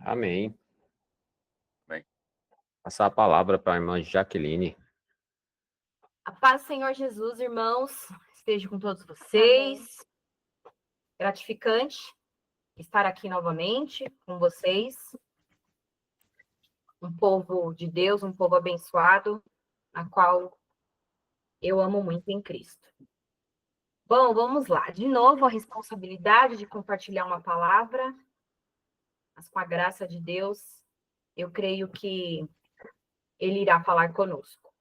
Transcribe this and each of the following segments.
Amém. Bem. Passar a palavra para a irmã Jaqueline. A paz do Senhor Jesus, irmãos, esteja com todos vocês. Amém. Gratificante estar aqui novamente com vocês. Um povo de Deus, um povo abençoado, a qual eu amo muito em Cristo. Bom, vamos lá. De novo, a responsabilidade de compartilhar uma palavra, mas com a graça de Deus, eu creio que Ele irá falar conosco.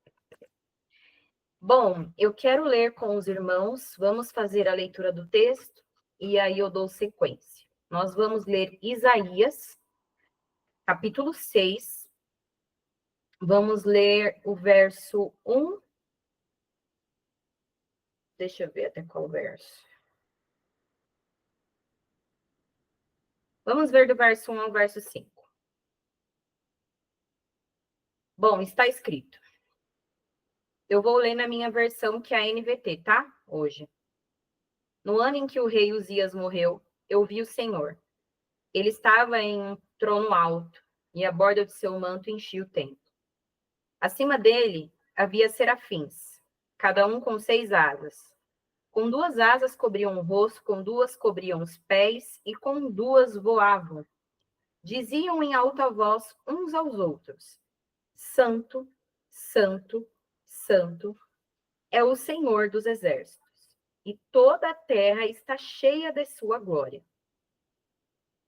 Bom, eu quero ler com os irmãos, vamos fazer a leitura do texto e aí eu dou sequência. Nós vamos ler Isaías, capítulo 6, vamos ler o verso 1. Deixa eu ver até qual verso. Vamos ver do verso 1 ao verso 5. Bom, está escrito. Eu vou ler na minha versão, que é a NVT, tá? Hoje. No ano em que o rei Uzias morreu, eu vi o Senhor. Ele estava em um trono alto, e a borda de seu manto enchia o templo. Acima dele havia serafins, cada um com 6 asas. Com 2 asas cobriam o rosto, com 2 cobriam os pés, e com 2 voavam. Diziam em alta voz uns aos outros: Santo, Santo, Santo é o Senhor dos exércitos, e toda a terra está cheia de sua glória.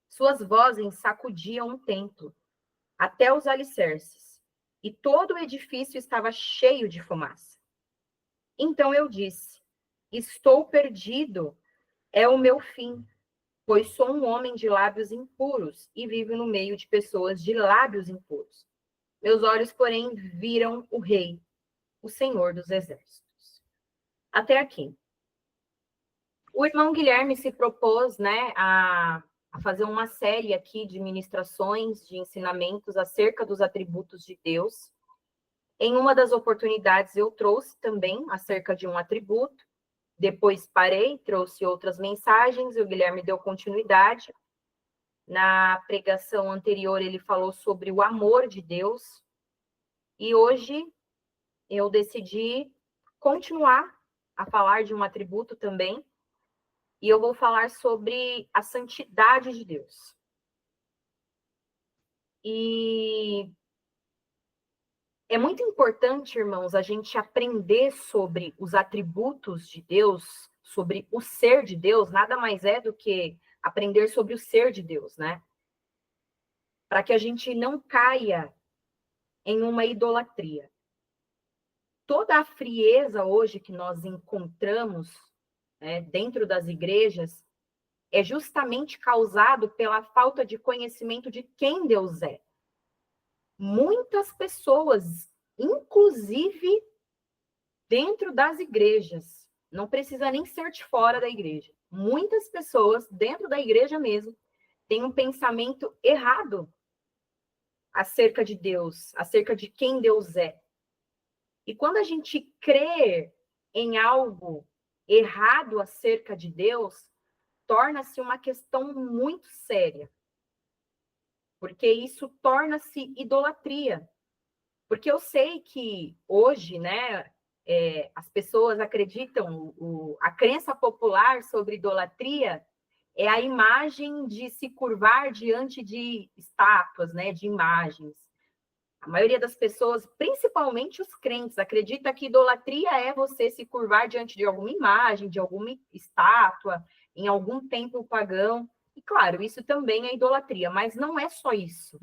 Suas vozes sacudiam o templo, até os alicerces, e todo o edifício estava cheio de fumaça. Então eu disse: estou perdido, é o meu fim, pois sou um homem de lábios impuros e vivo no meio de pessoas de lábios impuros. Meus olhos, porém, viram o Rei, o Senhor dos Exércitos. Até aqui. O irmão Guilherme se propôs, a fazer uma série aqui de ministrações, de ensinamentos acerca dos atributos de Deus. Em uma das oportunidades, eu trouxe também acerca de um atributo. Depois parei, trouxe outras mensagens, e o Guilherme deu continuidade. Na pregação anterior, ele falou sobre o amor de Deus. E hoje, eu decidi continuar a falar de um atributo também. E eu vou falar sobre a santidade de Deus. E é muito importante, irmãos, a gente aprender sobre os atributos de Deus, sobre o ser de Deus, nada mais é do que aprender sobre o ser de Deus, né? Para que a gente não caia em uma idolatria. Toda a frieza hoje que nós encontramos, dentro das igrejas é justamente causado pela falta de conhecimento de quem Deus é. Muitas pessoas, inclusive dentro das igrejas, não precisa nem ser de fora da igreja, muitas pessoas dentro da igreja mesmo têm um pensamento errado acerca de Deus, acerca de quem Deus é. E quando a gente crê em algo errado acerca de Deus, torna-se uma questão muito séria. Porque isso torna-se idolatria. Porque eu sei que hoje, as pessoas acreditam, a crença popular sobre idolatria é a imagem de se curvar diante de estátuas, de imagens. A maioria das pessoas, principalmente os crentes, acredita que idolatria é você se curvar diante de alguma imagem, de alguma estátua, em algum templo pagão. E, claro, isso também é idolatria, mas não é só isso.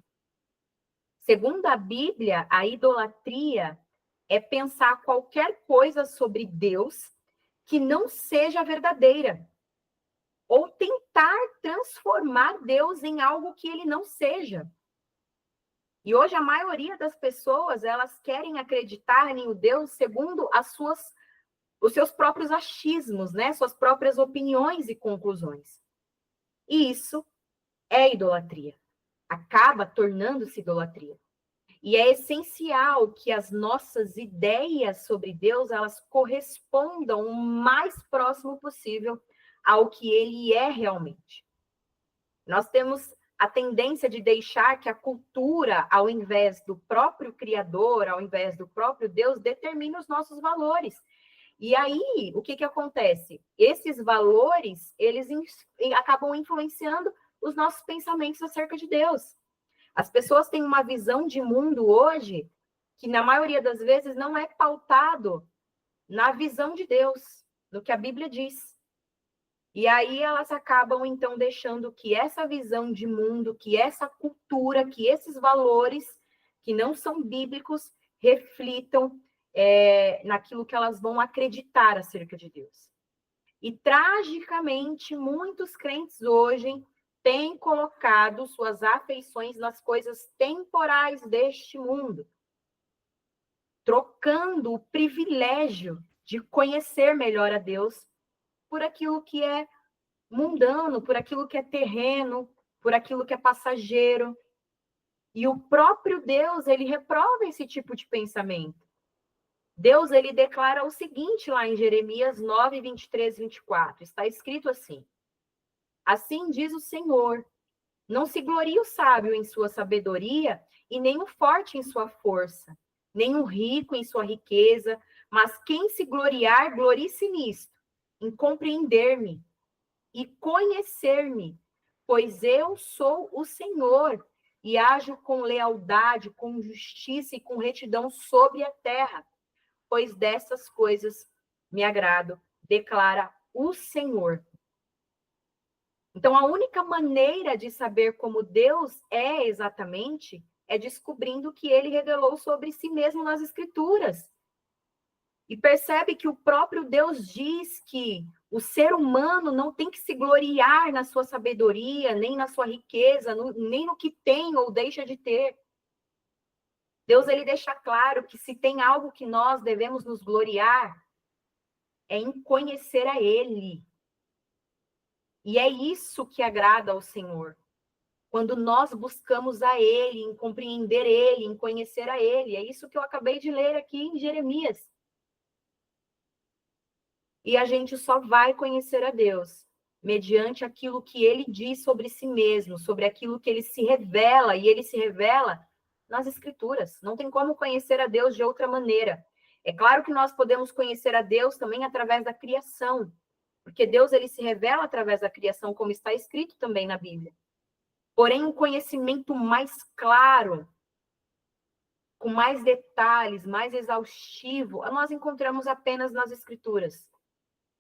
Segundo a Bíblia, a idolatria é pensar qualquer coisa sobre Deus que não seja verdadeira. Ou tentar transformar Deus em algo que ele não seja. E hoje a maioria das pessoas, elas querem acreditar em um Deus segundo os seus próprios achismos, suas próprias opiniões e conclusões. E isso é idolatria. Acaba tornando-se idolatria. E é essencial que as nossas ideias sobre Deus, elas correspondam o mais próximo possível ao que ele é realmente. Nós temos a tendência de deixar que a cultura, ao invés do próprio Criador, ao invés do próprio Deus, determine os nossos valores. E aí, o que acontece? Esses valores, eles acabam influenciando os nossos pensamentos acerca de Deus. As pessoas têm uma visão de mundo hoje que, na maioria das vezes, não é pautado na visão de Deus, no que a Bíblia diz. E aí elas acabam, então, deixando que essa visão de mundo, que essa cultura, que esses valores, que não são bíblicos, reflitam naquilo que elas vão acreditar acerca de Deus. E, tragicamente, muitos crentes hoje têm colocado suas afeições nas coisas temporais deste mundo, trocando o privilégio de conhecer melhor a Deus por aquilo que é mundano, por aquilo que é terreno, por aquilo que é passageiro. E o próprio Deus, ele reprova esse tipo de pensamento. Deus, ele declara o seguinte lá em Jeremias 9, 23, 24. Está escrito assim: assim diz o Senhor, não se glorie o sábio em sua sabedoria, e nem o forte em sua força, nem o rico em sua riqueza, mas quem se gloriar, glorie-se nisto, em compreender-me e conhecer-me, pois eu sou o Senhor, e ajo com lealdade, com justiça e com retidão sobre a terra, pois dessas coisas me agrado, declara o Senhor. Então, a única maneira de saber como Deus é exatamente é descobrindo o que ele revelou sobre si mesmo nas Escrituras. E percebe que o próprio Deus diz que o ser humano não tem que se gloriar na sua sabedoria, nem na sua riqueza, nem no que tem ou deixa de ter. Deus, ele deixa claro que se tem algo que nós devemos nos gloriar, é em conhecer a ele. E é isso que agrada ao Senhor. Quando nós buscamos a ele, em compreender ele, em conhecer a ele. É isso que eu acabei de ler aqui em Jeremias. E a gente só vai conhecer a Deus mediante aquilo que ele diz sobre si mesmo, sobre aquilo que ele se revela, e ele se revela nas Escrituras. Não tem como conhecer a Deus de outra maneira. É claro que nós podemos conhecer a Deus também através da criação, porque Deus, ele se revela através da criação, como está escrito também na Bíblia. Porém, um conhecimento mais claro, com mais detalhes, mais exaustivo, nós encontramos apenas nas Escrituras.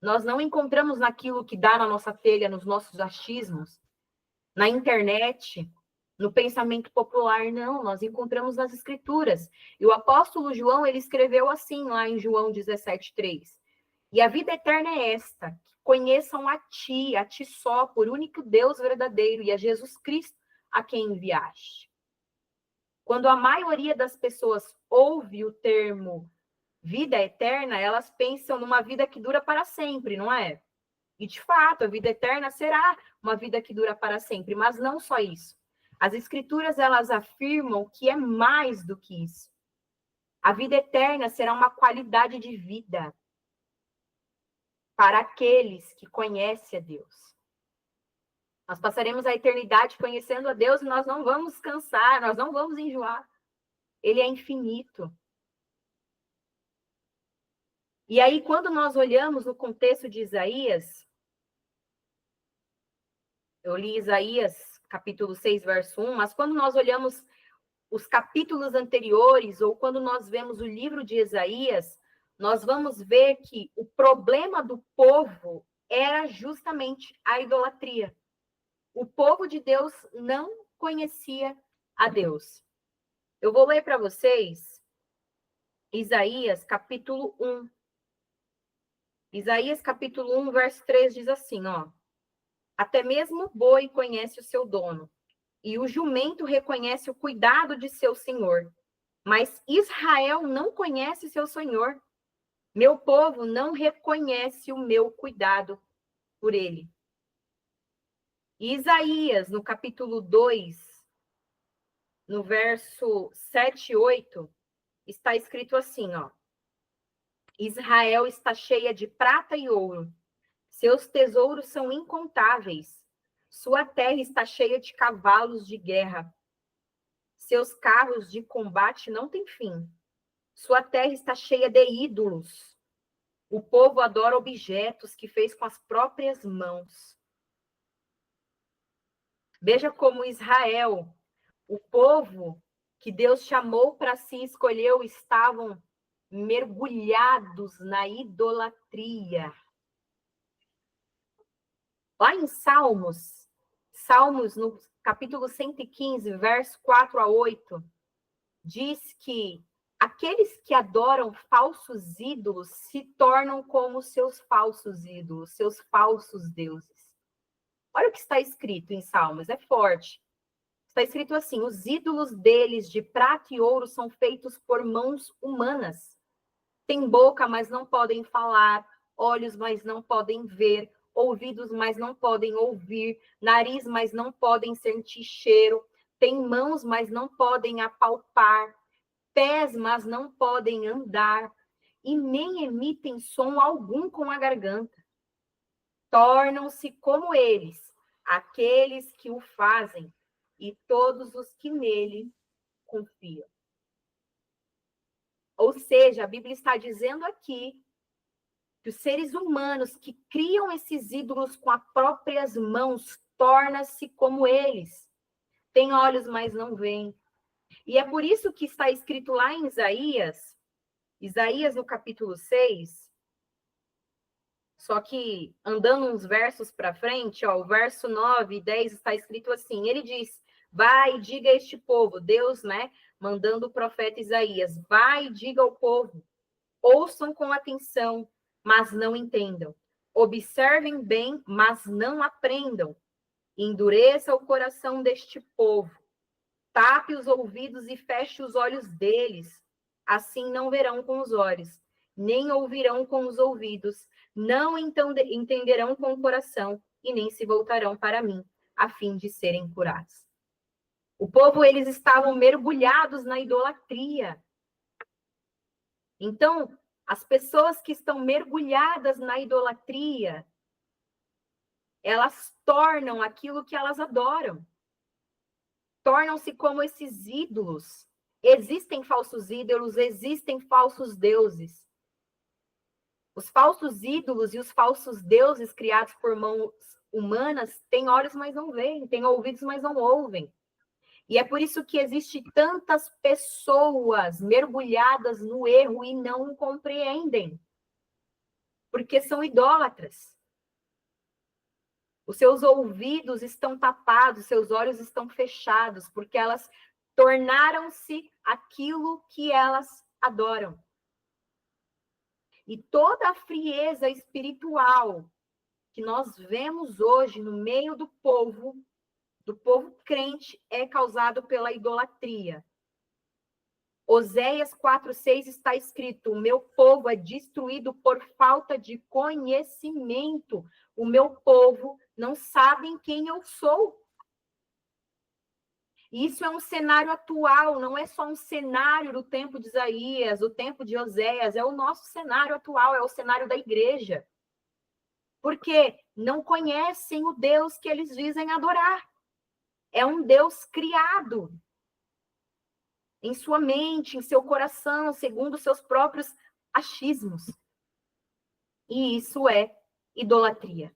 Nós não encontramos naquilo que dá na nossa telha, nos nossos achismos, na internet, no pensamento popular, não. Nós encontramos nas Escrituras. E o apóstolo João, ele escreveu assim, lá em João 17:3. E a vida eterna é esta, que conheçam a ti só, por único Deus verdadeiro, e a Jesus Cristo, a quem enviaste. Quando a maioria das pessoas ouve o termo vida eterna, elas pensam numa vida que dura para sempre, não é? E, de fato, a vida eterna será uma vida que dura para sempre, mas não só isso. As Escrituras, elas afirmam que é mais do que isso. A vida eterna será uma qualidade de vida para aqueles que conhecem a Deus. Nós passaremos a eternidade conhecendo a Deus e nós não vamos cansar, nós não vamos enjoar. Ele é infinito. E aí, quando nós olhamos no contexto de Isaías, eu li Isaías, capítulo 6, verso 1, mas quando nós olhamos os capítulos anteriores, ou quando nós vemos o livro de Isaías, nós vamos ver que o problema do povo era justamente a idolatria. O povo de Deus não conhecia a Deus. Eu vou ler para vocês Isaías, capítulo 1. Isaías, capítulo 1, verso 3, diz assim, ó. Até mesmo o boi conhece o seu dono, e o jumento reconhece o cuidado de seu senhor. Mas Israel não conhece seu senhor. Meu povo não reconhece o meu cuidado por ele. E Isaías, no capítulo 2, no verso 7 e 8, está escrito assim, ó. Israel está cheia de prata e ouro. Seus tesouros são incontáveis. Sua terra está cheia de cavalos de guerra. Seus carros de combate não têm fim. Sua terra está cheia de ídolos. O povo adora objetos que fez com as próprias mãos. Veja como Israel, o povo que Deus chamou para si, escolheu, estavam mergulhados na idolatria. Lá em Salmos no capítulo 115, verso 4 a 8, diz que aqueles que adoram falsos ídolos se tornam como seus falsos ídolos, seus falsos deuses. Olha o que está escrito em Salmos, é forte. Está escrito assim: os ídolos deles de prata e ouro são feitos por mãos humanas. Têm boca, mas não podem falar, olhos, mas não podem ver, ouvidos, mas não podem ouvir, nariz, mas não podem sentir cheiro, têm mãos, mas não podem apalpar, pés, mas não podem andar, e nem emitem som algum com a garganta. Tornam-se como eles, aqueles que o fazem, e todos os que nele confiam. Ou seja, a Bíblia está dizendo aqui que os seres humanos que criam esses ídolos com as próprias mãos tornam-se como eles. Têm olhos, mas não veem. E é por isso que está escrito lá em Isaías no capítulo 6, só que andando uns versos para frente, ó, o verso 9 e 10 está escrito assim, ele diz: vai e diga a este povo, Deus, né, mandando o profeta Isaías, vai e diga ao povo, ouçam com atenção, mas não entendam. Observem bem, mas não aprendam. Endureça o coração deste povo. Tape os ouvidos e feche os olhos deles. Assim não verão com os olhos, nem ouvirão com os ouvidos, não entenderão com o coração e nem se voltarão para mim, a fim de serem curados. O povo, eles estavam mergulhados na idolatria. Então, as pessoas que estão mergulhadas na idolatria, elas tornam aquilo que elas adoram. Tornam-se como esses ídolos. Existem falsos ídolos, existem falsos deuses. Os falsos ídolos e os falsos deuses criados por mãos humanas têm olhos, mas não veem, têm ouvidos, mas não ouvem. E é por isso que existe tantas pessoas mergulhadas no erro e não compreendem. Porque são idólatras. Os seus ouvidos estão tapados, seus olhos estão fechados, porque elas tornaram-se aquilo que elas adoram. E toda a frieza espiritual que nós vemos hoje no meio do povo crente, é causado pela idolatria. Oséias 4:6 está escrito: o meu povo é destruído por falta de conhecimento. O meu povo não sabe quem eu sou. Isso é um cenário atual, não é só um cenário do tempo de Isaías, do tempo de Oséias, é o nosso cenário atual, é o cenário da igreja. Porque não conhecem o Deus que eles dizem adorar. É um Deus criado em sua mente, em seu coração, segundo os seus próprios achismos. E isso é idolatria.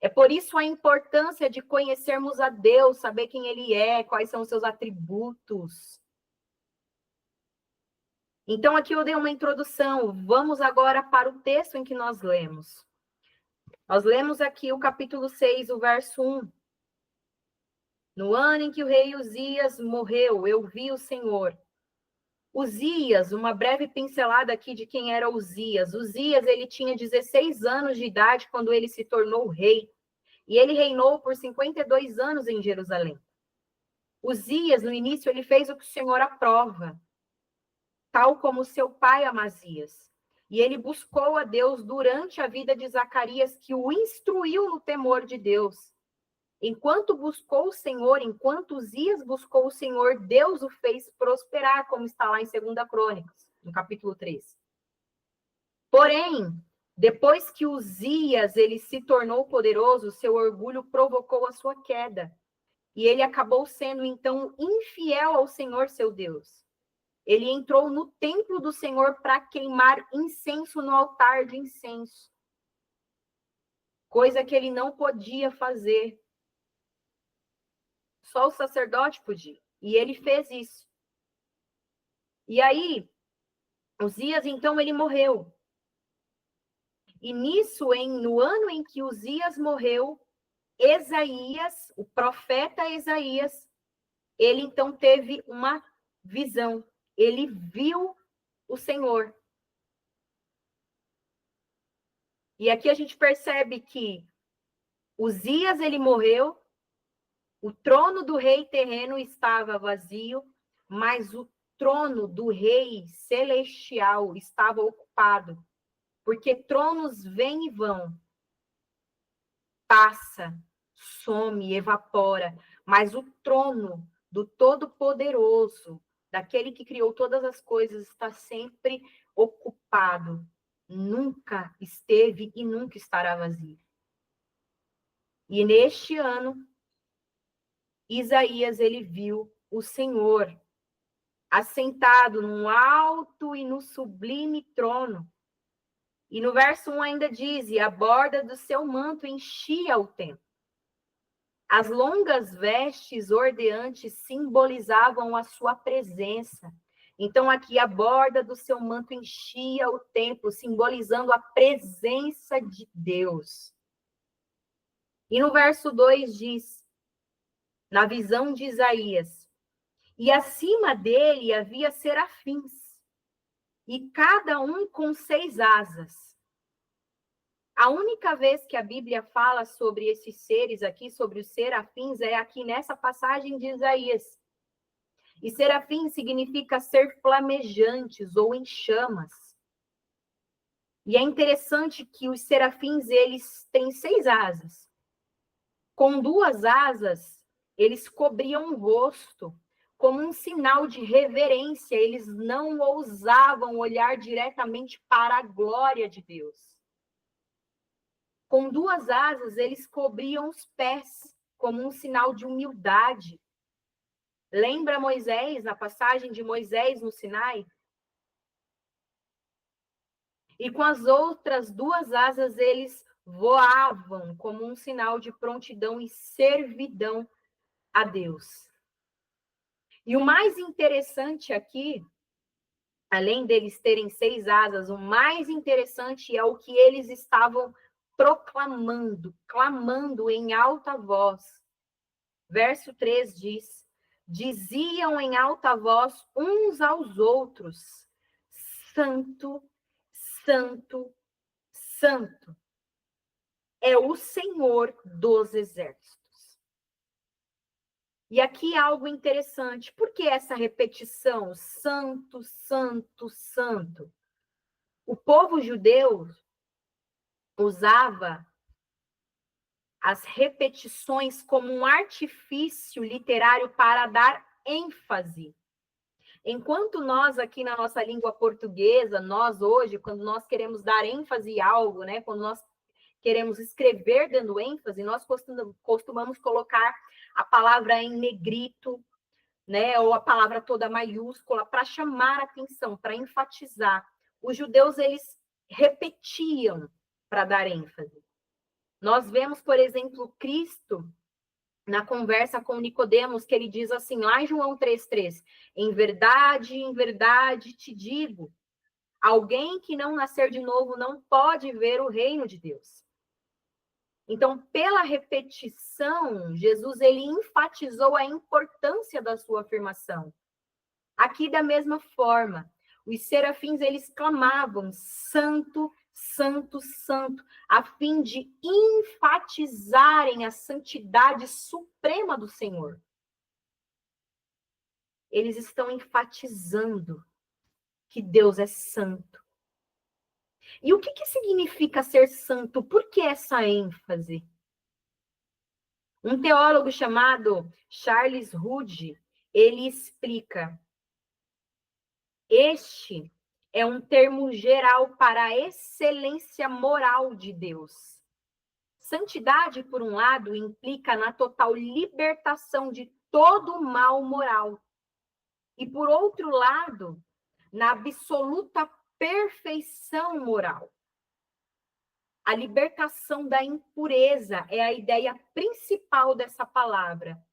É por isso a importância de conhecermos a Deus, saber quem Ele é, quais são os seus atributos. Então, aqui eu dei uma introdução. Vamos agora para o texto em que nós lemos. Nós lemos aqui o capítulo 6, o verso 1. No ano em que o rei Uzias morreu, eu vi o Senhor. Uzias, uma breve pincelada aqui de quem era Uzias. Uzias, ele tinha 16 anos de idade quando ele se tornou rei. E ele reinou por 52 anos em Jerusalém. Uzias, no início, ele fez o que o Senhor aprova, tal como seu pai Amazias. E ele buscou a Deus durante a vida de Zacarias, que o instruiu no temor de Deus. Enquanto buscou o Senhor, enquanto Uzias buscou o Senhor, Deus o fez prosperar, como está lá em 2 Crônicas, no capítulo 3. Porém, Depois que Uzias ele se tornou poderoso, seu orgulho provocou a sua queda. E ele acabou sendo, então, infiel ao Senhor, seu Deus. Ele entrou no templo do Senhor para queimar incenso no altar de incenso. Coisa que ele não podia fazer. Só o sacerdote podia. E ele fez isso. E aí, Uzias, então, ele morreu. E nisso, no ano em que Uzias morreu, Esaías, o profeta Esaías, ele então teve uma visão. Ele viu o Senhor. E aqui a gente percebe que Uzias, ele morreu, o trono do rei terreno estava vazio, mas o trono do rei celestial estava ocupado. Porque tronos vêm e vão, passa, some, evapora, mas o trono do Todo-Poderoso, daquele que criou todas as coisas, está sempre ocupado. Nunca esteve e nunca estará vazio. E neste ano, Isaías, ele viu o Senhor assentado num alto e no sublime trono. E no verso 1 ainda diz, e a borda do seu manto enchia o templo. As longas vestes ordeantes simbolizavam a sua presença. Então, aqui a borda do seu manto enchia o templo, simbolizando a presença de Deus. E no verso 2 diz, na visão de Isaías, e acima dele havia serafins, e cada um com 6 asas. A única vez que a Bíblia fala sobre esses seres aqui, sobre os serafins, é aqui nessa passagem de Isaías. E serafim significa ser flamejantes ou em chamas. E é interessante que os serafins, eles têm 6 asas. Com 2 asas, eles cobriam o rosto, como um sinal de reverência. Eles não ousavam olhar diretamente para a glória de Deus. Com 2 asas, eles cobriam os pés, como um sinal de humildade. Lembra Moisés, na passagem de Moisés no Sinai? E com as outras 2 asas, eles voavam, como um sinal de prontidão e servidão a Deus. E o mais interessante aqui, além deles terem 6 asas, o mais interessante é o que eles estavam proclamando, clamando em alta voz. Verso 3 diz, diziam em alta voz uns aos outros, Santo, Santo, Santo é o Senhor dos exércitos. E aqui algo interessante, por que essa repetição, Santo, Santo, Santo? O povo judeu usava as repetições como um artifício literário para dar ênfase. Enquanto nós aqui na nossa língua portuguesa, nós hoje, quando nós queremos dar ênfase a algo, né, quando nós queremos escrever dando ênfase, nós costumamos colocar a palavra em negrito, né, ou a palavra toda maiúscula para chamar a atenção, para enfatizar. Os judeus, eles repetiam para dar ênfase. Nós vemos, por exemplo, Cristo na conversa com Nicodemos, que ele diz assim, lá em João 3,3, em verdade te digo, alguém que não nascer de novo não pode ver o reino de Deus. Então, pela repetição, Jesus, ele enfatizou a importância da sua afirmação. Aqui, da mesma forma, os serafins, eles clamavam, Santo, Santo, Santo, a fim de enfatizarem a santidade suprema do Senhor. Eles estão enfatizando que Deus é santo. E o que significa ser santo? Por que essa ênfase? Um teólogo chamado Charles Rudge, ele explica: este é um termo geral para a excelência moral de Deus. Santidade, por um lado, implica na total libertação de todo mal moral. E, por outro lado, na absoluta perfeição moral. A libertação da impureza é a ideia principal dessa palavra.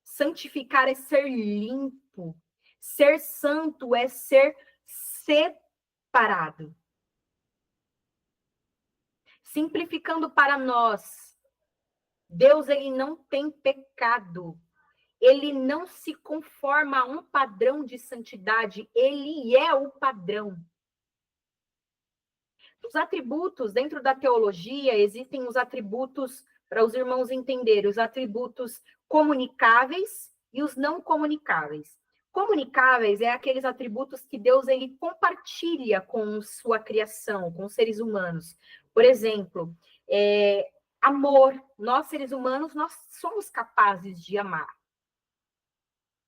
Santificar é ser limpo. Ser santo é ser separado. Simplificando para nós, Deus, ele não tem pecado. Ele não se conforma a um padrão de santidade. Ele é o padrão. Os atributos, dentro da teologia, existem os atributos, para os irmãos entenderem, os atributos comunicáveis e os não comunicáveis. Comunicáveis é aqueles atributos que Deus ele compartilha com sua criação, com os seres humanos. Por exemplo, amor. Nós, seres humanos, nós somos capazes de amar.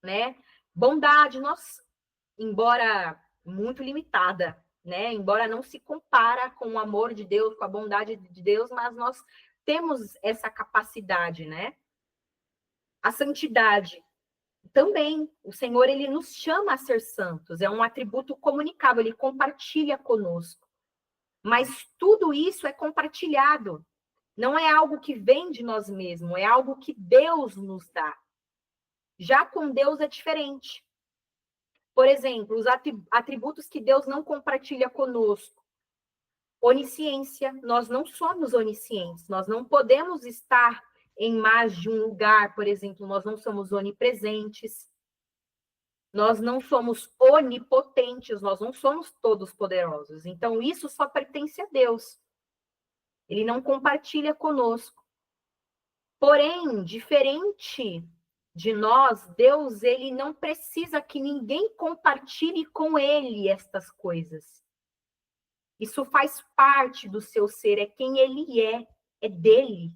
Né? Bondade, nós, embora muito limitada, né? Embora não se compara com o amor de Deus, com a bondade de Deus, mas nós temos essa capacidade, né? A santidade também, o Senhor, ele nos chama a ser santos, é um atributo comunicável, ele compartilha conosco. Mas tudo isso é compartilhado, não é algo que vem de nós mesmos, é algo que Deus nos dá. Já com Deus é diferente. Por exemplo, os atributos que Deus não compartilha conosco. Onisciência, nós não somos oniscientes, nós não podemos estar em mais de um lugar, por exemplo, nós não somos onipresentes, nós não somos onipotentes, nós não somos todos poderosos. Então, isso só pertence a Deus. Ele não compartilha conosco. Porém, diferente de nós, Deus, ele não precisa que ninguém compartilhe com ele estas coisas. Isso faz parte do seu ser, é quem ele é dele.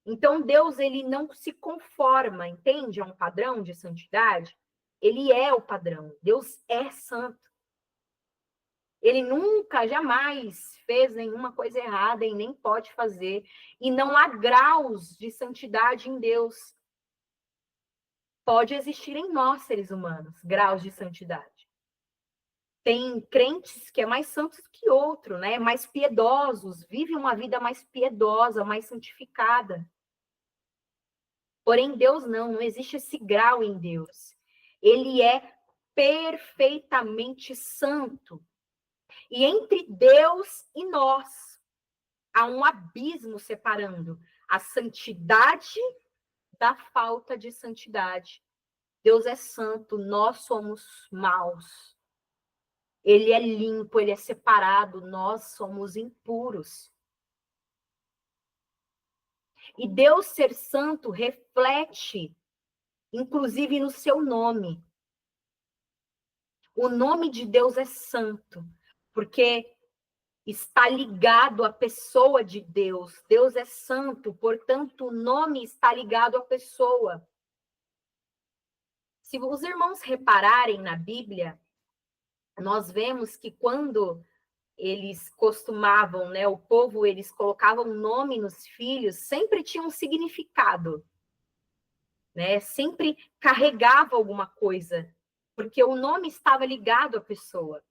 Então, Deus, ele não se conforma, entende? A um padrão de santidade. Ele é o padrão. Deus é santo. Ele nunca, jamais fez nenhuma coisa errada e nem pode fazer. E não há graus de santidade em Deus. Pode existir em nós, seres humanos, graus de santidade. Tem crentes que é mais santos que outro, né? Mais piedosos, vivem uma vida mais piedosa, mais santificada. Porém, Deus não existe esse grau em Deus. Ele é perfeitamente santo. E entre Deus e nós, há um abismo separando a santidade da falta de santidade. Deus é santo, nós somos maus. Ele é limpo, ele é separado, nós somos impuros. E Deus ser santo reflete, inclusive, no seu nome. O nome de Deus é santo, porque está ligado à pessoa de Deus. Deus é santo, portanto, o nome está ligado à pessoa. Se os irmãos repararem na Bíblia, nós vemos que quando eles costumavam, né, o povo, eles colocavam nome nos filhos, sempre tinha um significado, né? Sempre carregava alguma coisa, porque o nome estava ligado à pessoa.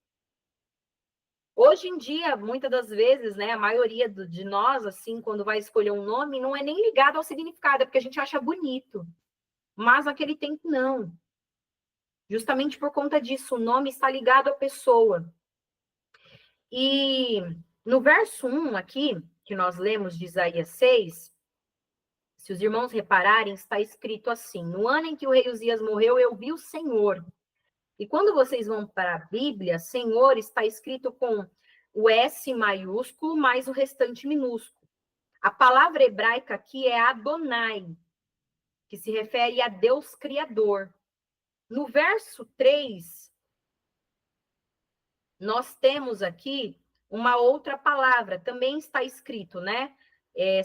Hoje em dia, muitas das vezes, né, a maioria de nós, assim, quando vai escolher um nome, não é nem ligado ao significado, é porque a gente acha bonito. Mas naquele tempo, não. Justamente por conta disso, o nome está ligado à pessoa. E no verso 1 aqui, que nós lemos de Isaías 6, se os irmãos repararem, está escrito assim: no ano em que o rei Uzias morreu, eu vi o Senhor. E quando vocês vão para a Bíblia, Senhor está escrito com o S maiúsculo mais o restante minúsculo. A palavra hebraica aqui é Adonai, que se refere a Deus Criador. No verso 3, nós temos aqui uma outra palavra, também está escrito, né?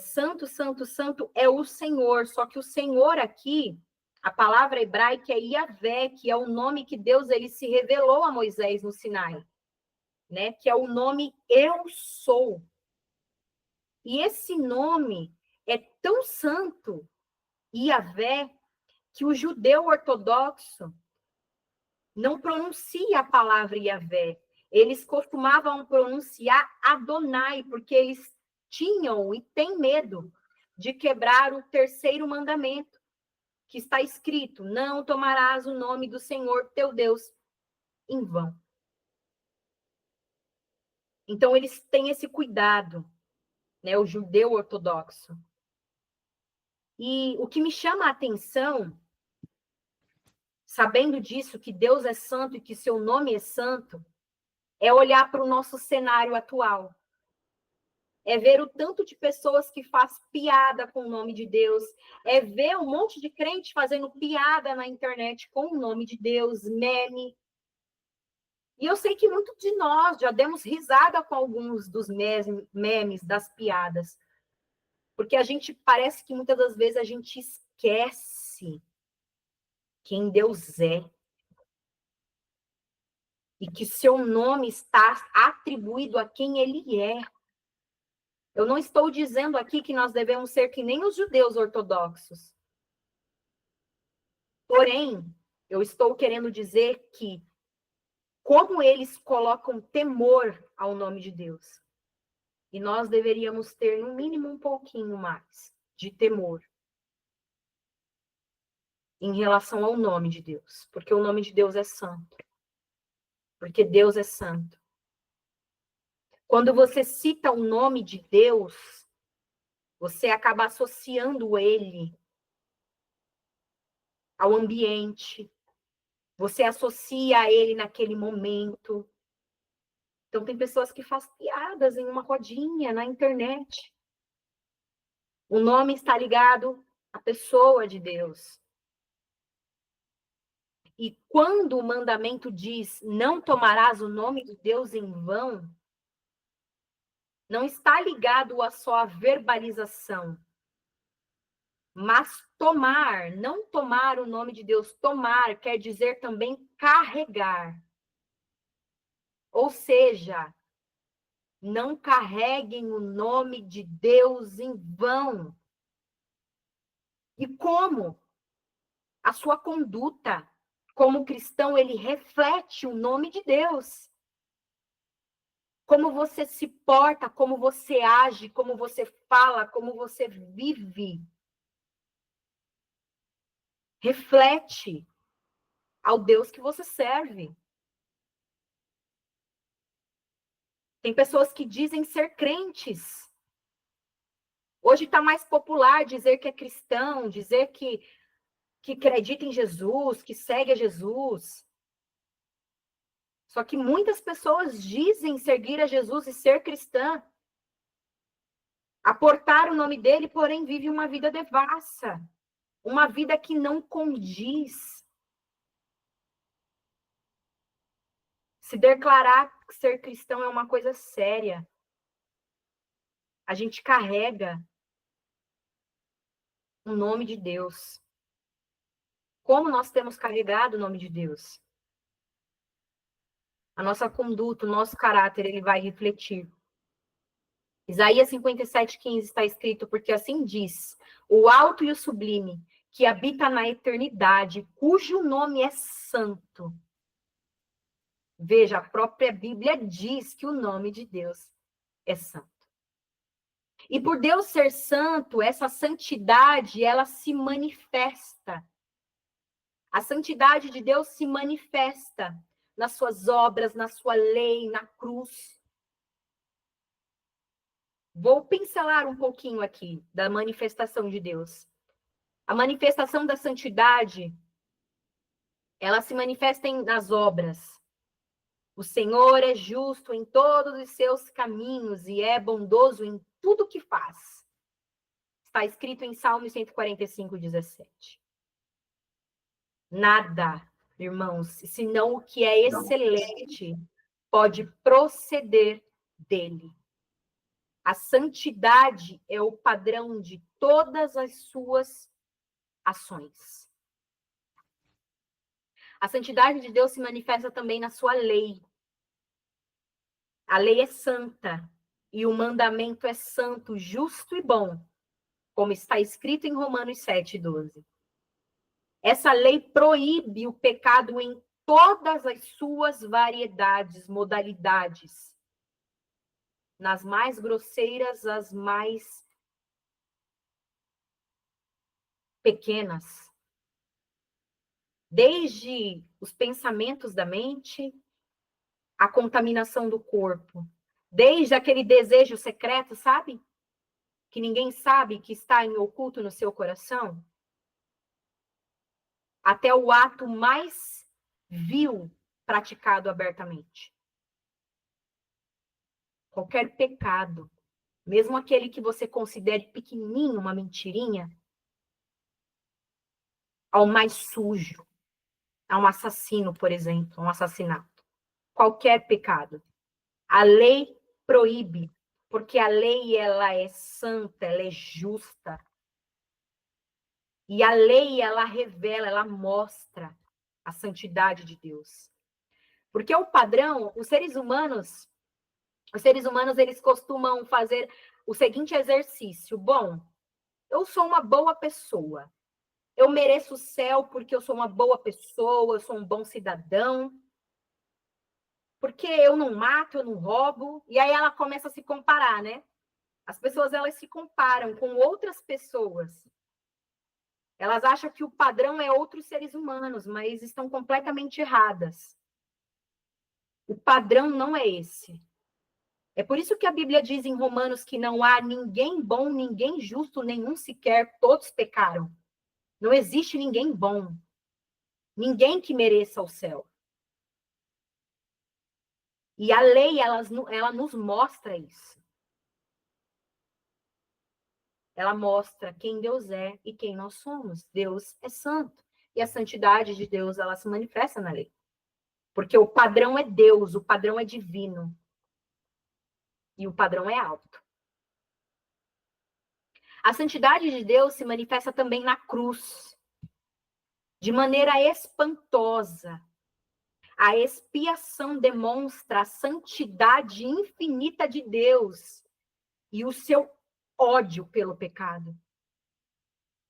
Santo, santo, santo é o Senhor, só que o Senhor aqui A palavra hebraica é Yavé, que é o nome que Deus ele se revelou a Moisés no Sinai, né? Que é o nome Eu Sou. E esse nome é tão santo, Yavé, que o judeu ortodoxo não pronuncia a palavra Yavé. Eles costumavam pronunciar Adonai, porque eles tinham e têm medo de quebrar o terceiro mandamento, que está escrito: não tomarás o nome do Senhor teu Deus em vão. Então, eles têm esse cuidado, né? O judeu ortodoxo. E o que me chama a atenção, sabendo disso, que Deus é santo e que seu nome é santo, é olhar para o nosso cenário atual. É ver o tanto de pessoas que faz piada com o nome de Deus, é ver um monte de crente fazendo piada na internet com o nome de Deus, meme. E eu sei que muitos de nós já demos risada com alguns dos memes, das piadas, porque a gente parece que muitas das vezes a gente esquece quem Deus é e que seu nome está atribuído a quem ele é. Eu não estou dizendo aqui que nós devemos ser que nem os judeus ortodoxos. Porém, eu estou querendo dizer que como eles colocam temor ao nome de Deus. E nós deveríamos ter, no mínimo, um pouquinho mais de temor em relação ao nome de Deus. Porque o nome de Deus é santo. Porque Deus é santo. Quando você cita o nome de Deus, você acaba associando ele ao ambiente. Você associa ele naquele momento. Então, tem pessoas que fazem piadas em uma rodinha na internet. O nome está ligado à pessoa de Deus. E quando o mandamento diz, não tomarás o nome de Deus em vão, não está ligado a só a verbalização. Mas tomar, não tomar o nome de Deus, tomar quer dizer também carregar. Ou seja, não carreguem o nome de Deus em vão. E como? A sua conduta como cristão, ele reflete o nome de Deus. Como você se porta, como você age, como você fala, como você vive. Reflete ao Deus que você serve. Tem pessoas que dizem ser crentes. Hoje está mais popular dizer que é cristão, dizer que acredita em Jesus, que segue a Jesus. Só que muitas pessoas dizem seguir a Jesus e ser cristã, aportar o nome dele, porém vive uma vida devassa, uma vida que não condiz. Se declarar ser cristão é uma coisa séria. A gente carrega o nome de Deus. Como nós temos carregado o nome de Deus? A nossa conduta, o nosso caráter, ele vai refletir. Isaías 57:15 está escrito, porque assim diz, o alto e o sublime, que habita na eternidade, cujo nome é santo. Veja, a própria Bíblia diz que o nome de Deus é santo. E por Deus ser santo, essa santidade, ela se manifesta. A santidade de Deus se manifesta nas suas obras, na sua lei, na cruz. Vou pincelar um pouquinho aqui da manifestação de Deus. A manifestação da santidade, ela se manifesta nas obras. O Senhor é justo em todos os seus caminhos e é bondoso em tudo que faz. Está escrito em Salmo 145:17. Nada, irmãos, senão o que é excelente pode proceder dele. A santidade é o padrão de todas as suas ações. A santidade de Deus se manifesta também na sua lei. A lei é santa e o mandamento é santo, justo e bom, como está escrito em Romanos 7:12. Essa lei proíbe o pecado em todas as suas variedades, modalidades, nas mais grosseiras, as mais pequenas. Desde os pensamentos da mente, a contaminação do corpo, desde aquele desejo secreto, sabe? Que ninguém sabe, que está em oculto no seu coração, até o ato mais vil praticado abertamente. Qualquer pecado, mesmo aquele que você considere pequenininho, uma mentirinha, ao mais sujo, a um assassino, por exemplo, um assassinato. Qualquer pecado. A lei proíbe, porque a lei ela é santa, ela é justa. E a lei ela revela, ela mostra a santidade de Deus. Porque o padrão, os seres humanos eles costumam fazer o seguinte exercício: bom, eu sou uma boa pessoa. Eu mereço o céu porque eu sou uma boa pessoa, eu sou um bom cidadão. Porque eu não mato, eu não roubo. E aí ela começa a se comparar, né? As pessoas, elas se comparam com outras pessoas. Elas acham que o padrão é outros seres humanos, mas estão completamente erradas. O padrão não é esse. É por isso que a Bíblia diz em Romanos que não há ninguém bom, ninguém justo, nenhum sequer, todos pecaram. Não existe ninguém bom. Ninguém que mereça o céu. E a lei, ela nos mostra isso. Ela mostra quem Deus é e quem nós somos. Deus é santo. E a santidade de Deus, ela se manifesta na lei. Porque o padrão é Deus, o padrão é divino. E o padrão é alto. A santidade de Deus se manifesta também na cruz. De maneira espantosa. A expiação demonstra a santidade infinita de Deus e o seu ódio pelo pecado.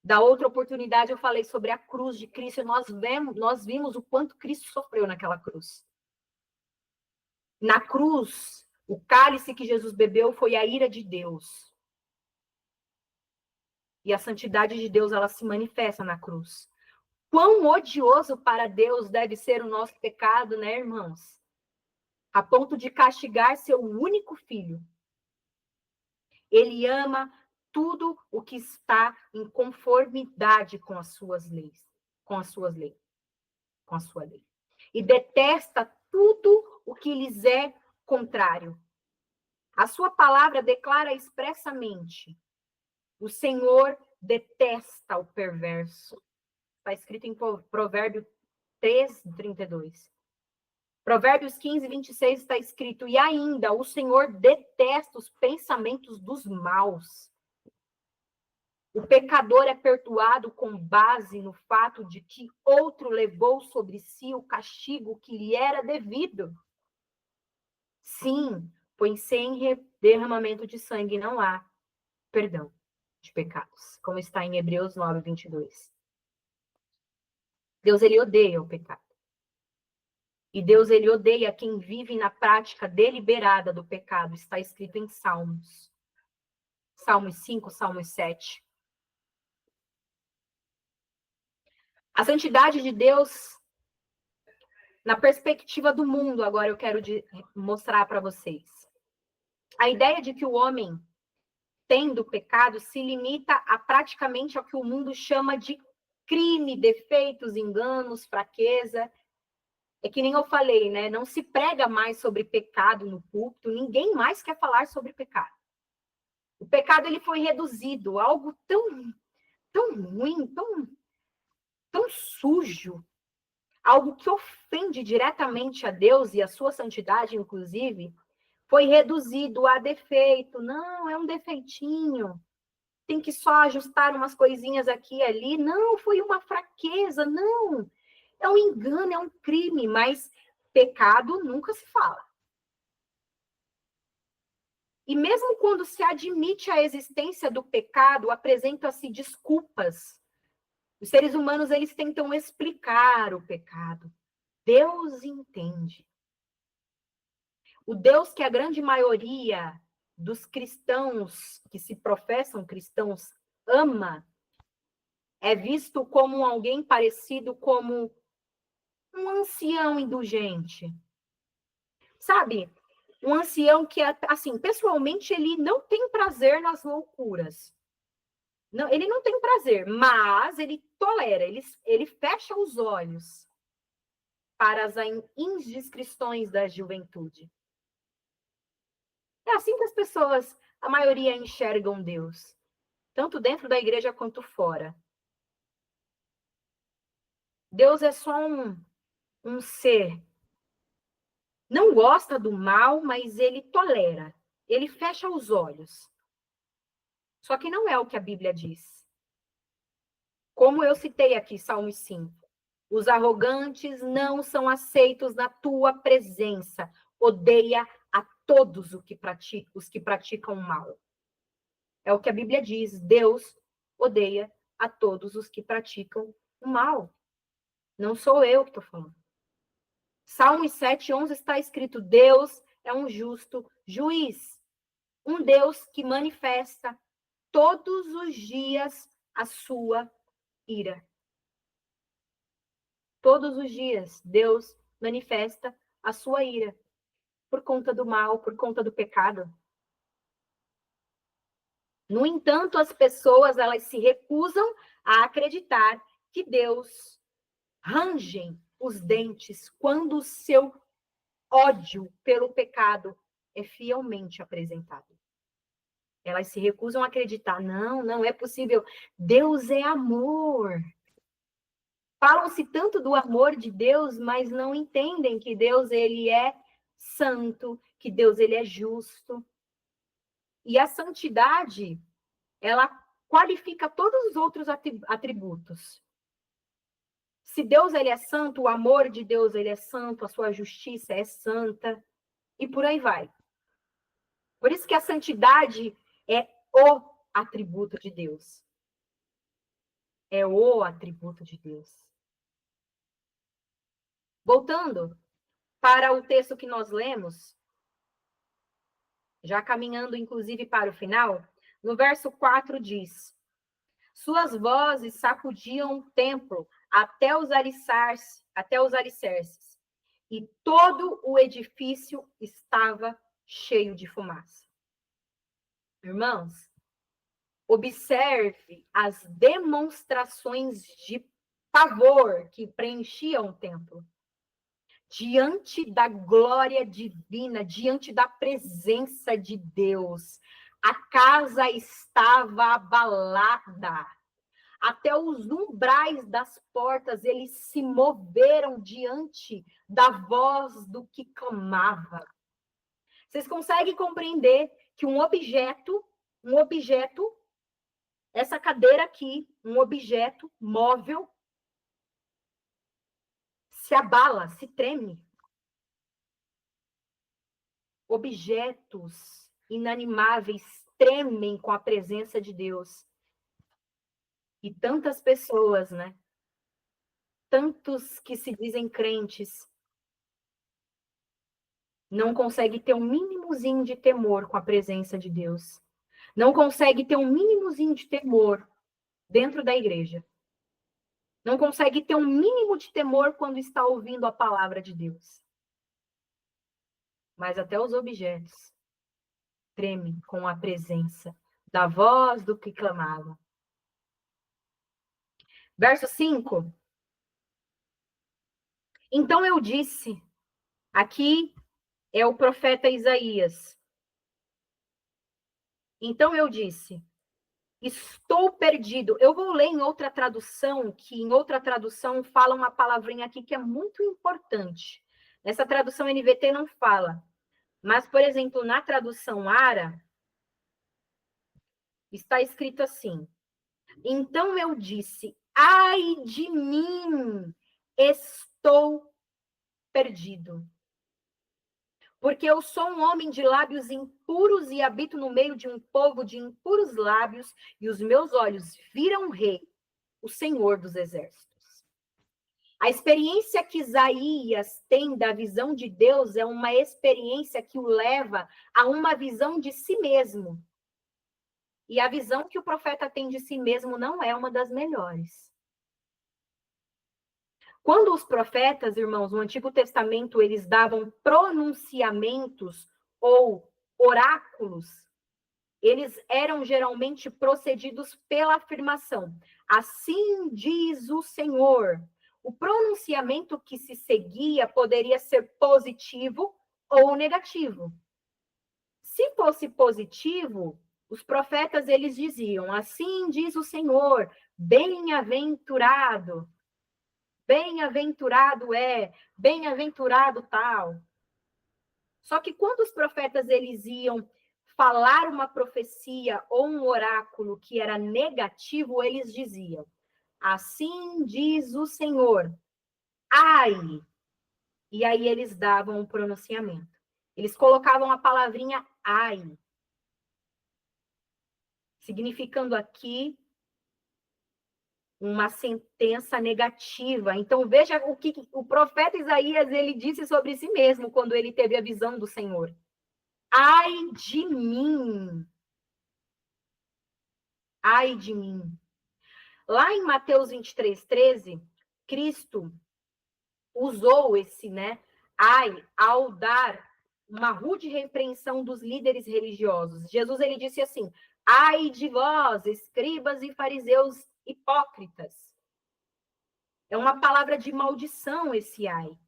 Da outra oportunidade, eu falei sobre a cruz de Cristo e nós vimos o quanto Cristo sofreu naquela cruz. Na cruz, o cálice que Jesus bebeu foi a ira de Deus. E a santidade de Deus, ela se manifesta na cruz. Quão odioso para Deus deve ser o nosso pecado, né, irmãos? A ponto de castigar seu único filho. Ele ama tudo o que está em conformidade com as suas leis, com a sua lei. E detesta tudo o que lhes é contrário. A sua palavra declara expressamente: o Senhor detesta o perverso. Está escrito em Provérbios 3:32. Provérbios 15:26 está escrito: e ainda, o Senhor detesta os pensamentos dos maus. O pecador é perdoado com base no fato de que outro levou sobre si o castigo que lhe era devido. Sim, pois sem derramamento de sangue não há perdão de pecados, como está em Hebreus 9:22. Deus, ele odeia o pecado. E Deus, ele odeia quem vive na prática deliberada do pecado. Está escrito em Salmos. Salmos 5, Salmos 7. A santidade de Deus, na perspectiva do mundo, agora eu quero mostrar para vocês. A ideia de que o homem tem do pecado se limita a praticamente ao que o mundo chama de crime, defeitos, enganos, fraqueza. É que nem eu falei, né? Não se prega mais sobre pecado no púlpito, ninguém mais quer falar sobre pecado. O pecado, ele foi reduzido a algo tão ruim, tão sujo, algo que ofende diretamente a Deus e a sua santidade, inclusive, foi reduzido a defeito. Não, é um defeitinho. Tem que só ajustar umas coisinhas aqui e ali. Não, foi uma fraqueza. Não. É um engano, é um crime, mas pecado nunca se fala. E mesmo quando se admite a existência do pecado, apresentam-se desculpas. Os seres humanos, eles tentam explicar o pecado. Deus entende. O Deus que a grande maioria dos cristãos, que se professam cristãos, ama, é visto como alguém parecido como um ancião indulgente. Sabe? Um ancião que, assim, pessoalmente, ele não tem prazer nas loucuras. Não, ele não tem prazer, mas ele tolera, ele fecha os olhos para as indiscrições da juventude. É assim que as pessoas, a maioria, enxergam Deus, tanto dentro da igreja quanto fora. Deus é só um ser. Não gosta do mal, mas ele tolera. Ele fecha os olhos. Só que não é o que a Bíblia diz. Como eu citei aqui, Salmo 5. Os arrogantes não são aceitos na tua presença. Odeia a todos os que praticam o mal. É o que a Bíblia diz. Deus odeia a todos os que praticam o mal. Não sou eu que estou falando. Salmos 7:11 está escrito: Deus é um justo juiz. Um Deus que manifesta todos os dias a sua ira. Todos os dias, Deus manifesta a sua ira por conta do mal, por conta do pecado. No entanto, as pessoas, elas se recusam a acreditar que Deus range os dentes quando o seu ódio pelo pecado é fielmente apresentado. Elas se recusam a acreditar. Não, não é possível. Deus é amor. Falam-se tanto do amor de Deus, mas não entendem que Deus, ele é santo, que Deus, ele é justo. E a santidade, ela qualifica todos os outros atributos. Se Deus, ele é santo, o amor de Deus, ele é santo, a sua justiça é santa, e por aí vai. Por isso que a santidade é o atributo de Deus. É o atributo de Deus. Voltando para o texto que nós lemos, já caminhando inclusive para o final, no verso 4 diz: suas vozes sacudiam o templo até os alicerces, e todo o edifício estava cheio de fumaça. Irmãos, observe as demonstrações de pavor que preenchiam o templo. Diante da glória divina, diante da presença de Deus, a casa estava abalada. Até os umbrais das portas, eles se moveram diante da voz do que clamava. Vocês conseguem compreender que um objeto, essa cadeira aqui, um objeto móvel, se abala, se treme. Objetos inanimáveis tremem com a presença de Deus. E tantas pessoas, né? Tantos que se dizem crentes, não conseguem ter um mínimozinho de temor com a presença de Deus. Não conseguem ter um mínimozinho de temor dentro da igreja. Não consegue ter um mínimo de temor quando está ouvindo a palavra de Deus. Mas até os objetos tremem com a presença da voz do que clamava. Verso 5. Então eu disse, aqui é o profeta Isaías. Então eu disse, estou perdido. Eu vou ler em outra tradução, que em outra tradução fala uma palavrinha aqui que é muito importante. Nessa tradução NVT não fala. Mas, por exemplo, na tradução ARA, está escrito assim: então eu disse, ai de mim, estou perdido. Porque eu sou um homem de lábios impuros e habito no meio de um povo de impuros lábios, e os meus olhos viram o Rei, o Senhor dos Exércitos. A experiência que Isaías tem da visão de Deus é uma experiência que o leva a uma visão de si mesmo. E a visão que o profeta tem de si mesmo não é uma das melhores. Quando os profetas, irmãos, no Antigo Testamento, eles davam pronunciamentos ou oráculos, eles eram geralmente procedidos pela afirmação. Assim diz o Senhor. O pronunciamento que se seguia poderia ser positivo ou negativo. Se fosse positivo, os profetas, eles diziam, assim diz o Senhor, bem-aventurado. Bem-aventurado é, bem-aventurado tal. Só que quando os profetas eles iam falar uma profecia ou um oráculo que era negativo, eles diziam, assim diz o Senhor, ai. E aí eles davam um pronunciamento. Eles colocavam a palavrinha ai, significando aqui uma sentença negativa. Então, veja o que o profeta Isaías ele disse sobre si mesmo quando ele teve a visão do Senhor. Ai de mim! Ai de mim! Lá em Mateus 23:13, Cristo usou esse, ai, ao dar uma rude repreensão dos líderes religiosos. Jesus, ele disse assim, ai de vós, escribas e fariseus hipócritas. É uma palavra de maldição esse ai.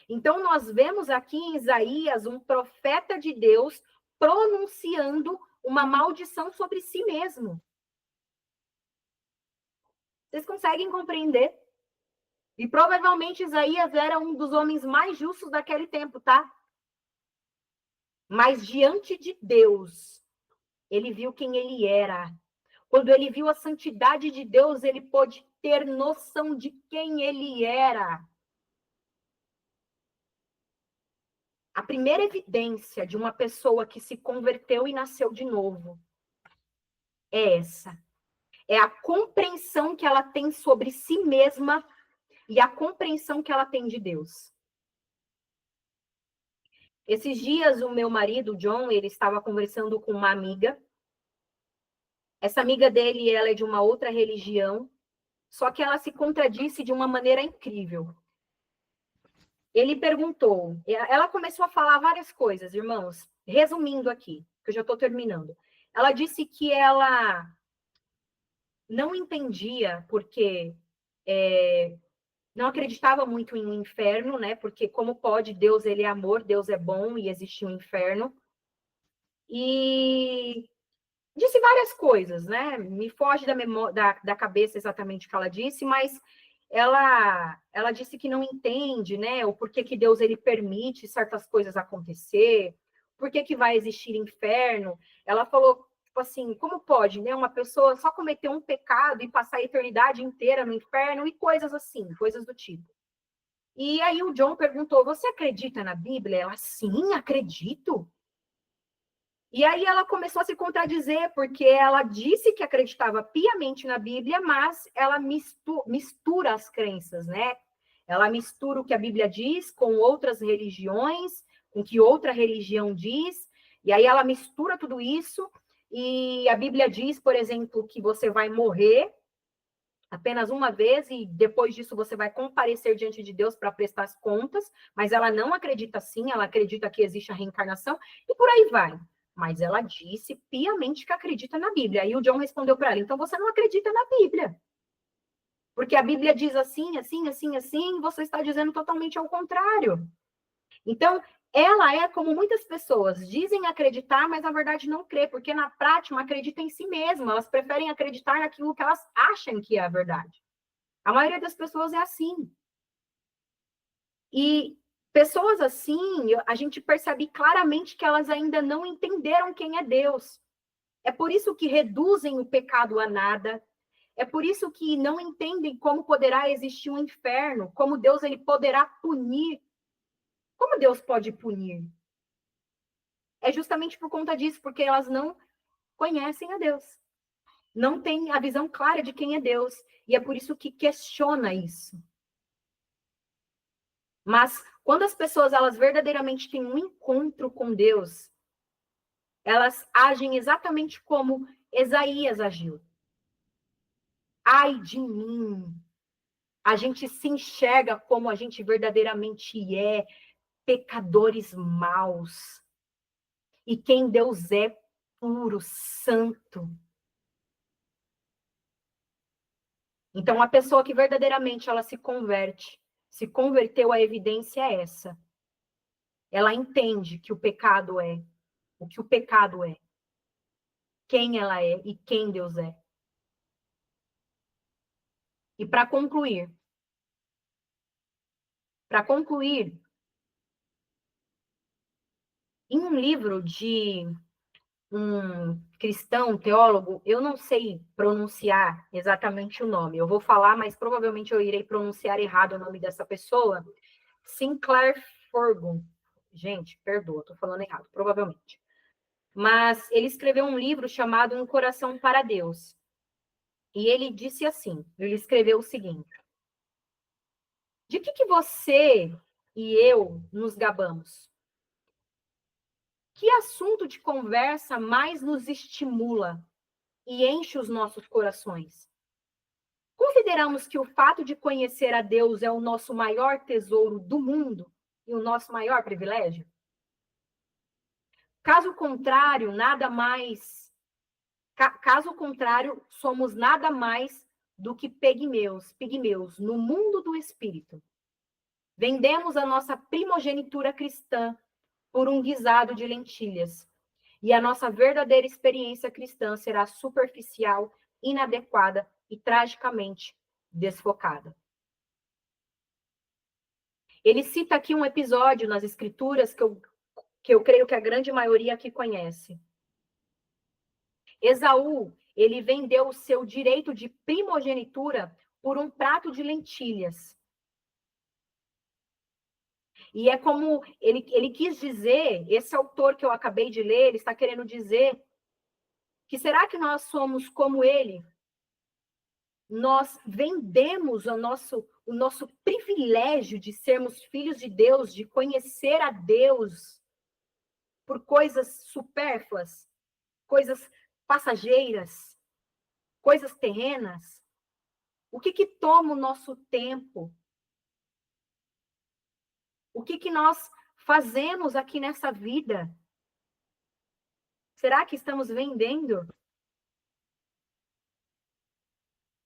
Então, nós vemos aqui em Isaías um profeta de Deus pronunciando uma maldição sobre si mesmo. Vocês conseguem compreender? E provavelmente Isaías era um dos homens mais justos daquele tempo, tá? Mas diante de Deus, ele viu quem ele era. Quando ele viu a santidade de Deus, ele pôde ter noção de quem ele era. A primeira evidência de uma pessoa que se converteu e nasceu de novo é essa. É a compreensão que ela tem sobre si mesma e a compreensão que ela tem de Deus. Esses dias, o meu marido, o John, ele estava conversando com uma amiga. Essa amiga dele, ela é de uma outra religião, só que ela se contradisse de uma maneira incrível. Ele perguntou, ela começou a falar várias coisas, irmãos, resumindo aqui, que eu já estou terminando. Ela disse que ela não entendia porque não acreditava muito em um inferno, né? Porque como pode, Deus ele é amor, Deus é bom e existe um inferno. E disse várias coisas, né? Me foge da cabeça exatamente o que ela disse, mas ela disse que não entende, né? O porquê que Deus ele permite certas coisas acontecer, por que vai existir inferno. Ela falou, tipo assim, como pode, né? Uma pessoa só cometer um pecado e passar a eternidade inteira no inferno e coisas assim, coisas do tipo. E aí o John perguntou, você acredita na Bíblia? Ela, sim, acredito. E aí ela começou a se contradizer, porque ela disse que acreditava piamente na Bíblia, mas ela mistura as crenças, né? Ela mistura o que a Bíblia diz com outras religiões, com o que outra religião diz, e aí ela mistura tudo isso, e a Bíblia diz, por exemplo, que você vai morrer apenas uma vez, e depois disso você vai comparecer diante de Deus para prestar as contas, mas ela não acredita assim, ela acredita que existe a reencarnação, e por aí vai. Mas ela disse piamente que acredita na Bíblia. Aí o John respondeu para ela, então você não acredita na Bíblia. Porque a Bíblia diz assim, assim, assim, assim, e você está dizendo totalmente ao contrário. Então, ela é como muitas pessoas dizem acreditar, mas na verdade não crê, porque na prática não acreditam em si mesma, elas preferem acreditar naquilo que elas acham que é a verdade. A maioria das pessoas é assim. E pessoas assim, a gente percebe claramente que elas ainda não entenderam quem é Deus. É por isso que reduzem o pecado a nada. É por isso que não entendem como poderá existir um inferno, como Deus ele poderá punir. Como Deus pode punir? É justamente por conta disso, porque elas não conhecem a Deus. Não têm a visão clara de quem é Deus. E é por isso que questiona isso. Mas quando as pessoas elas verdadeiramente têm um encontro com Deus, elas agem exatamente como Esaías agiu. Ai de mim! A gente se enxerga como a gente verdadeiramente é, pecadores maus. E quem Deus é, puro, santo. Então, a pessoa que verdadeiramente ela se converte, se converteu, a evidência é essa. Ela entende que o pecado é, o que o pecado é, quem ela é e quem Deus é. E para concluir, em um livro de um cristão, teólogo, eu não sei pronunciar exatamente o nome, eu vou falar, mas provavelmente eu irei pronunciar errado o nome dessa pessoa, Sinclair Ferguson. Gente, perdoa, estou falando errado, provavelmente. Mas ele escreveu um livro chamado Um Coração para Deus. E ele disse assim, ele escreveu o seguinte: de que você e eu nos gabamos? Que assunto de conversa mais nos estimula e enche os nossos corações? Consideramos que o fato de conhecer a Deus é o nosso maior tesouro do mundo e o nosso maior privilégio? Caso contrário, somos nada mais do que pigmeus no mundo do espírito. Vendemos a nossa primogenitura cristã por um guisado de lentilhas. E a nossa verdadeira experiência cristã será superficial, inadequada e tragicamente desfocada. Ele cita aqui um episódio nas Escrituras que eu creio que a grande maioria aqui conhece. Esaú, ele vendeu o seu direito de primogenitura por um prato de lentilhas. E é como ele quis dizer, esse autor que eu acabei de ler, ele está querendo dizer que será que nós somos como ele? Nós vendemos o nosso privilégio de sermos filhos de Deus, de conhecer a Deus por coisas supérfluas, coisas passageiras, coisas terrenas. O que toma o nosso tempo? O que nós fazemos aqui nessa vida? Será que estamos vendendo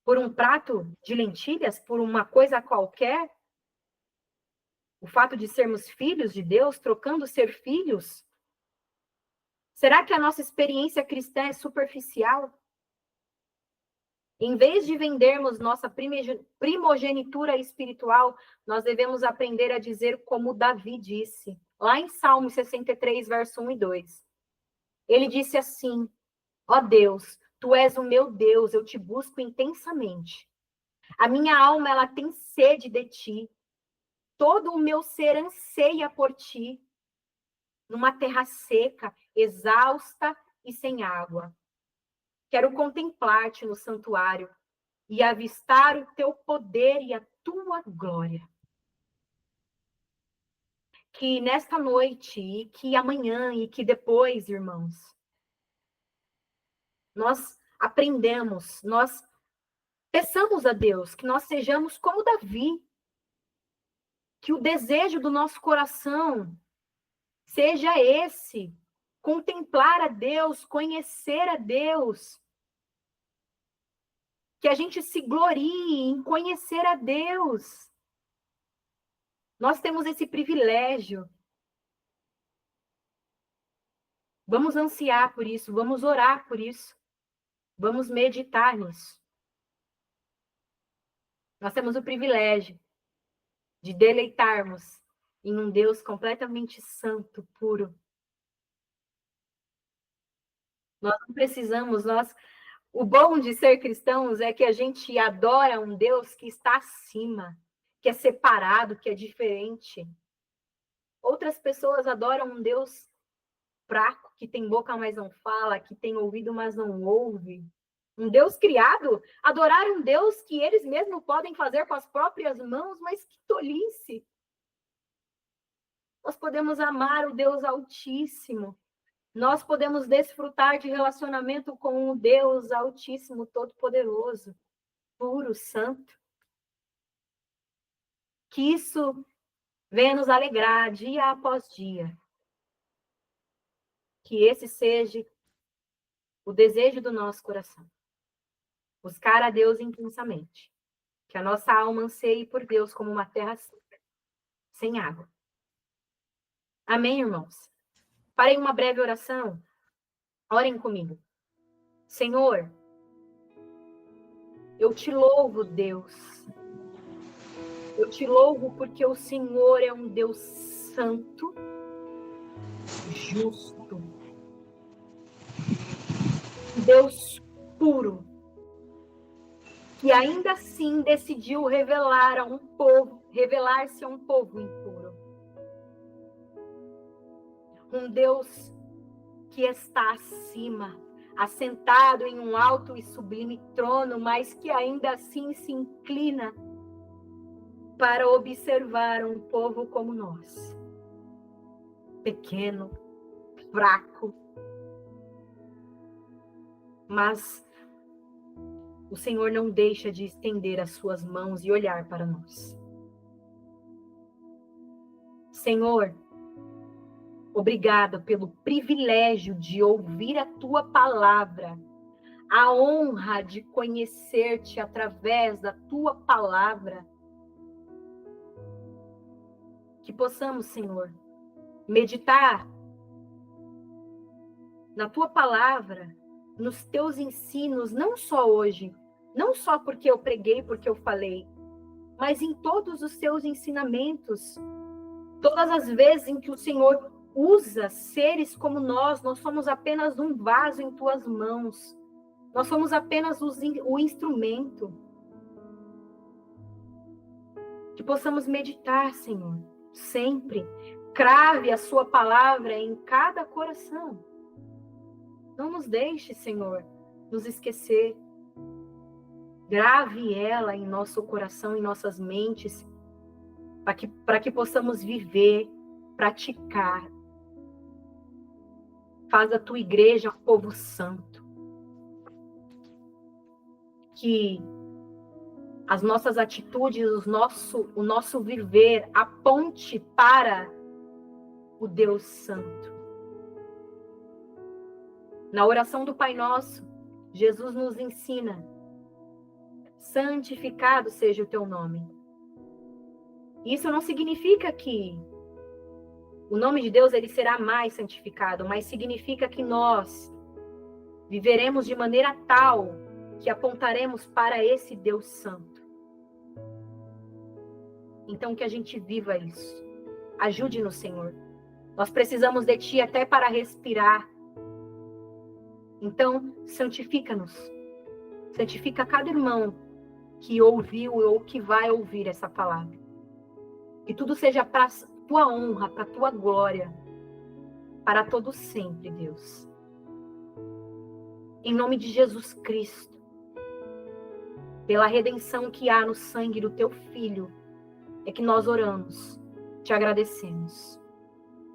por um prato de lentilhas, por uma coisa qualquer? O fato de sermos filhos de Deus, trocando ser filhos? Será que a nossa experiência cristã é superficial? Em vez de vendermos nossa primogenitura espiritual, nós devemos aprender a dizer como Davi disse, lá em Salmo 63, verso 1 e 2. Ele disse assim: ó Deus, tu és o meu Deus, eu te busco intensamente. A minha alma, ela tem sede de ti. Todo o meu ser anseia por ti, numa terra seca, exausta e sem água. Quero contemplar-te no santuário e avistar o teu poder e a tua glória. Que nesta noite, e que amanhã, e que depois, irmãos, nós aprendemos, nós peçamos a Deus que nós sejamos como Davi, que o desejo do nosso coração seja esse, contemplar a Deus, conhecer a Deus, que a gente se glorie em conhecer a Deus. Nós temos esse privilégio. Vamos ansiar por isso, vamos orar por isso, vamos meditar nisso. Nós temos o privilégio de deleitarmos em um Deus completamente santo, puro. Nós não precisamos, O bom de ser cristãos é que a gente adora um Deus que está acima, que é separado, que é diferente. Outras pessoas adoram um Deus fraco, que tem boca, mas não fala, que tem ouvido, mas não ouve. Um Deus criado, adorar um Deus que eles mesmos podem fazer com as próprias mãos, mas que tolice. Nós podemos amar o Deus Altíssimo. Nós podemos desfrutar de relacionamento com o Deus Altíssimo, Todo-Poderoso, puro, santo. Que isso venha nos alegrar dia após dia. Que esse seja o desejo do nosso coração. Buscar a Deus intensamente. Que a nossa alma anseie por Deus como uma terra seca, sem água. Amém, irmãos? Farei uma breve oração. Orem comigo. Senhor, eu te louvo, Deus. Eu te louvo porque o Senhor é um Deus santo, justo, Deus puro, que ainda assim decidiu revelar-se a um povo impuro. Um Deus que está acima, assentado em um alto e sublime trono, mas que ainda assim se inclina para observar um povo como nós. Pequeno, fraco, mas o Senhor não deixa de estender as suas mãos e olhar para nós. Senhor, obrigada pelo privilégio de ouvir a tua palavra, a honra de conhecer-te através da tua palavra. Que possamos, Senhor, meditar na tua palavra, nos teus ensinos, não só hoje, não só porque eu preguei, porque eu falei, mas em todos os teus ensinamentos, todas as vezes em que o Senhor usa seres como nós somos apenas um vaso em tuas mãos, nós somos apenas o instrumento. Que possamos meditar, Senhor, sempre. Crave a sua palavra em cada coração. Não nos deixe, Senhor, nos esquecer. Grave ela em nosso coração, em nossas mentes, para que possamos viver, praticar. Faz a tua igreja um povo santo. Que as nossas atitudes, o nosso viver aponte para o Deus Santo. Na oração do Pai Nosso, Jesus nos ensina: santificado seja o teu nome. Isso não significa que o nome de Deus ele será mais santificado, mas significa que nós viveremos de maneira tal que apontaremos para esse Deus Santo. Então que a gente viva isso. Ajude-nos, Senhor. Nós precisamos de Ti até para respirar. Então, santifica-nos. Santifica cada irmão que ouviu ou que vai ouvir essa palavra. Que tudo seja para Tua honra, para Tua glória, para todo sempre, Deus. Em nome de Jesus Cristo, pela redenção que há no sangue do Teu Filho, é que nós oramos, te agradecemos.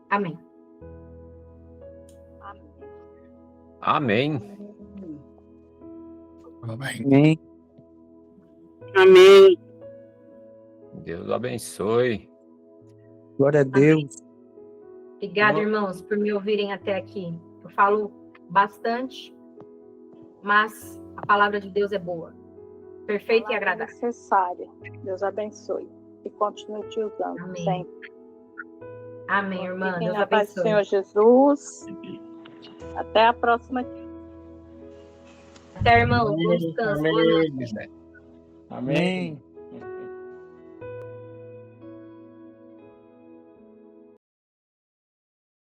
Amém. Amém. Amém. Amém. Deus abençoe. Glória a Deus. Obrigada, irmãos, por me ouvirem até aqui. Eu falo bastante, mas a palavra de Deus é boa, perfeita e agradável. Necessária. Deus abençoe e continue te usando. Amém. Sempre. Amém, irmã. Fiquem Deus na paz do abençoe. Senhor Jesus. Até a próxima. Até, irmão. Bom descanso. Boa noite. Amém.